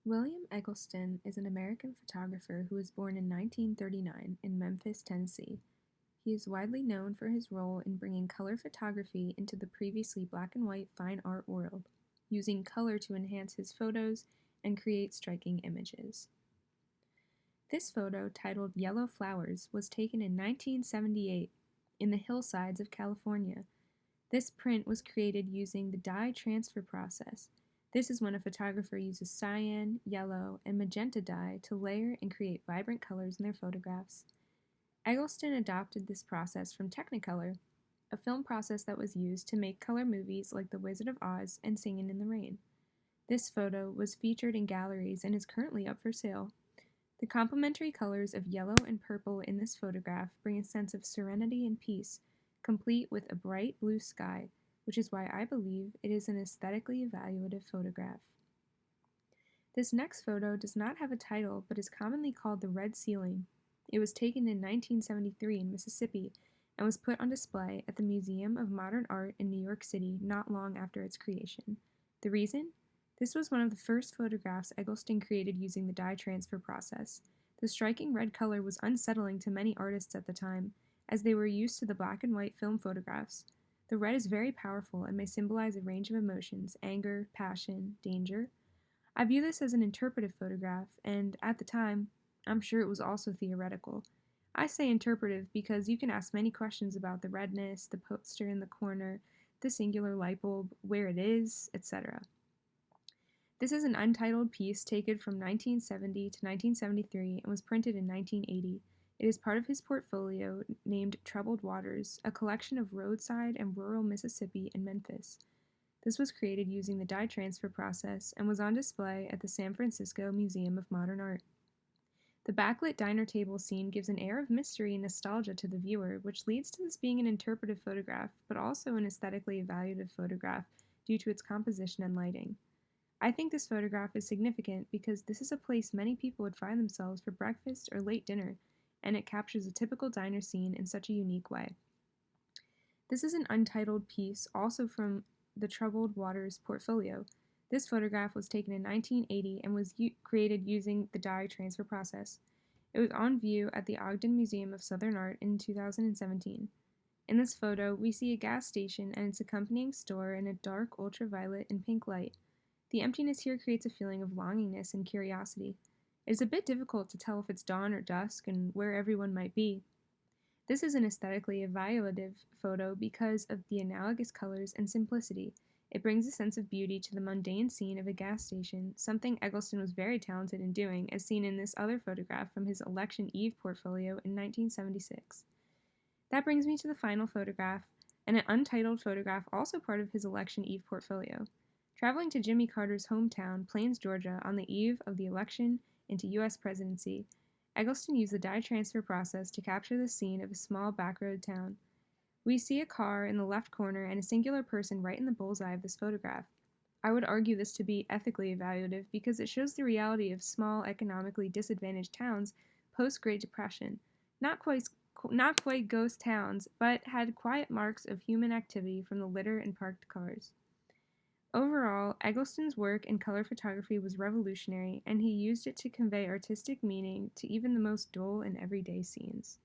William Eggleston is an American photographer who was born in 1939 in Memphis, Tennessee. He is widely known for his role in bringing color photography into the previously black and white fine art world, using color to enhance his photos and create striking images. This photo, titled Yellow Flowers, was taken in 1978 in the hillsides of California. This print was created using the dye transfer process. This is when a photographer uses cyan, yellow, and magenta dye to layer and create vibrant colors in their photographs. Eggleston adopted this process from Technicolor, a film process that was used to make color movies like The Wizard of Oz and Singin' in the Rain. This photo was featured in galleries and is currently up for sale. The complementary colors of yellow and purple in this photograph bring a sense of serenity and peace, complete with a bright blue sky, which is why I believe it is an aesthetically evaluative photograph. This next photo does not have a title, but is commonly called the Red Ceiling. It was taken in 1973 in Mississippi and was put on display at the Museum of Modern Art in New York City not long after its creation. The reason? This was one of the first photographs Eggleston created using the dye transfer process. The striking red color was unsettling to many artists at the time, as they were used to the black and white film photographs. The red is very powerful and may symbolize a range of emotions: anger, passion, danger. I view this as an interpretive photograph, and at the time, I'm sure it was also theoretical. I say interpretive because you can ask many questions about the redness, the poster in the corner, the singular light bulb, where it is, etc. This is an untitled piece taken from 1970 to 1973 and was printed in 1980. It is part of his portfolio named Troubled Waters, a collection of roadside and rural Mississippi and Memphis. This was created using the dye transfer process and was on display at the San Francisco Museum of Modern Art. The backlit diner table scene gives an air of mystery and nostalgia to the viewer, which leads to this being an interpretive photograph, but also an aesthetically evaluative photograph due to its composition and lighting. I think this photograph is significant because this is a place many people would find themselves for breakfast or late dinner, and it captures a typical diner scene in such a unique way. This is an untitled piece, also from the Troubled Waters portfolio. This photograph was taken in 1980 and was created using the dye transfer process. It was on view at the Ogden Museum of Southern Art in 2017. In this photo, we see a gas station and its accompanying store in a dark ultraviolet and pink light. The emptiness here creates a feeling of longingness and curiosity. It is a bit difficult to tell if it's dawn or dusk and where everyone might be. This is an aesthetically evaluative photo because of the analogous colors and simplicity. It brings a sense of beauty to the mundane scene of a gas station, something Eggleston was very talented in doing, as seen in this other photograph from his Election Eve portfolio in 1976. That brings me to the final photograph, and an untitled photograph also part of his Election Eve portfolio. Traveling to Jimmy Carter's hometown, Plains, Georgia, on the eve of the election into U.S. presidency, Eggleston used the dye transfer process to capture the scene of a small backroad town. We see a car in the left corner and a singular person right in the bullseye of this photograph. I would argue this to be ethically evaluative because it shows the reality of small, economically disadvantaged towns post-Great Depression. Not quite ghost towns, but had quiet marks of human activity from the litter and parked cars. Overall, Eggleston's work in color photography was revolutionary, and he used it to convey artistic meaning to even the most dull and everyday scenes.